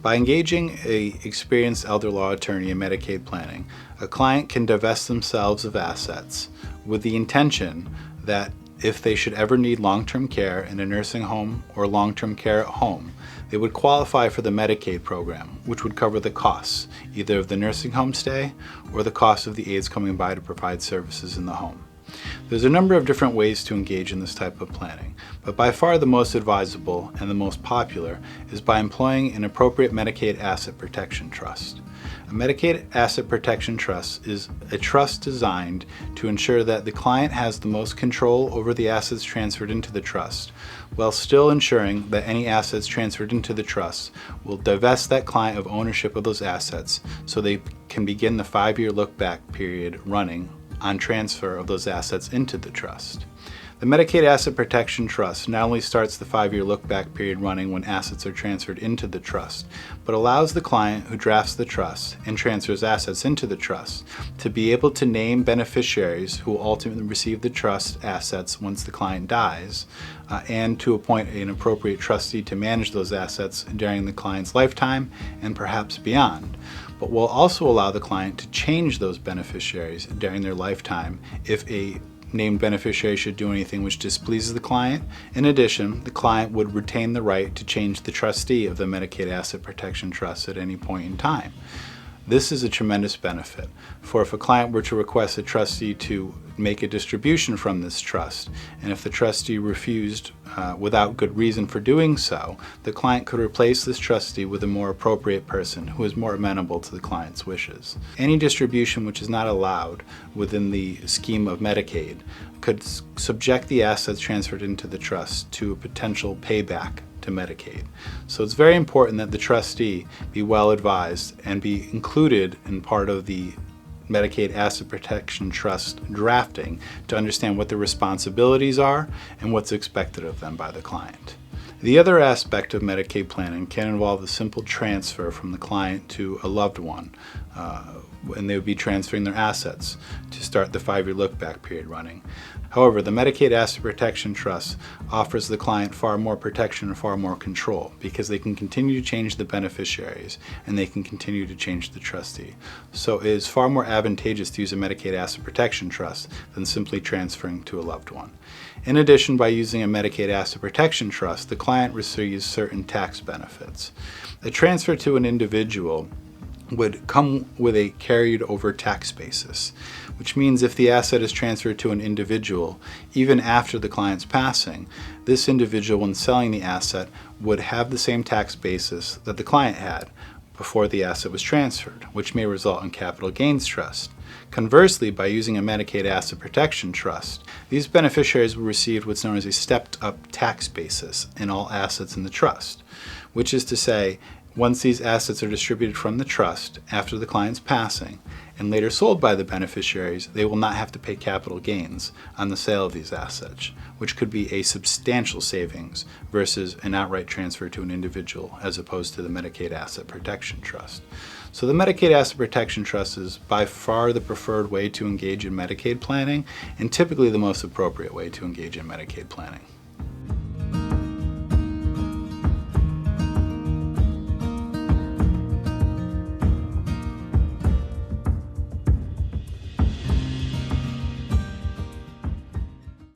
By engaging an experienced elder law attorney in Medicaid planning, a client can divest themselves of assets with the intention that if they should ever need long-term care in a nursing home or long-term care at home, they would qualify for the Medicaid program, which would cover the costs, either of the nursing home stay or the cost of the aides coming by to provide services in the home. There's a number of different ways to engage in this type of planning, but by far the most advisable and the most popular is by employing an appropriate Medicaid Asset Protection Trust. A Medicaid Asset Protection Trust is a trust designed to ensure that the client has the most control over the assets transferred into the trust, while still ensuring that any assets transferred into the trust will divest that client of ownership of those assets so they can begin the 5-year look-back period running on transfer of those assets into the trust. The Medicaid Asset Protection Trust not only starts the 5-year look-back period running when assets are transferred into the trust, but allows the client who drafts the trust and transfers assets into the trust to be able to name beneficiaries who will ultimately receive the trust assets once the client dies, and to appoint an appropriate trustee to manage those assets during the client's lifetime and perhaps beyond. But will also allow the client to change those beneficiaries during their lifetime if a named beneficiary should do anything which displeases the client. In addition, the client would retain the right to change the trustee of the Medicaid Asset Protection Trust at any point in time. This is a tremendous benefit, for if a client were to request a trustee to make a distribution from this trust, and if the trustee refused without good reason for doing so, the client could replace this trustee with a more appropriate person who is more amenable to the client's wishes. Any distribution which is not allowed within the scheme of Medicaid could subject the assets transferred into the trust to a potential payback to Medicaid. So it's very important that the trustee be well advised and be included in part of the Medicaid Asset Protection Trust drafting to understand what the responsibilities are and what's expected of them by the client. The other aspect of Medicaid planning can involve a simple transfer from the client to a loved one, and they would be transferring their assets to start the 5-year look-back period running. However, the Medicaid Asset Protection Trust offers the client far more protection and far more control because they can continue to change the beneficiaries and they can continue to change the trustee. So it is far more advantageous to use a Medicaid Asset Protection Trust than simply transferring to a loved one. In addition, by using a Medicaid Asset Protection Trust, the client receives certain tax benefits. A transfer to an individual would come with a carried over tax basis, which means if the asset is transferred to an individual, even after the client's passing, this individual, when selling the asset, would have the same tax basis that the client had before the asset was transferred, which may result in capital gains trust. Conversely, by using a Medicaid Asset Protection Trust, these beneficiaries will receive what's known as a stepped-up tax basis in all assets in the trust, which is to say, once these assets are distributed from the trust after the client's passing and later sold by the beneficiaries, they will not have to pay capital gains on the sale of these assets, which could be a substantial savings versus an outright transfer to an individual as opposed to the Medicaid Asset Protection Trust. So the Medicaid Asset Protection Trust is by far the preferred way to engage in Medicaid planning and typically the most appropriate way to engage in Medicaid planning.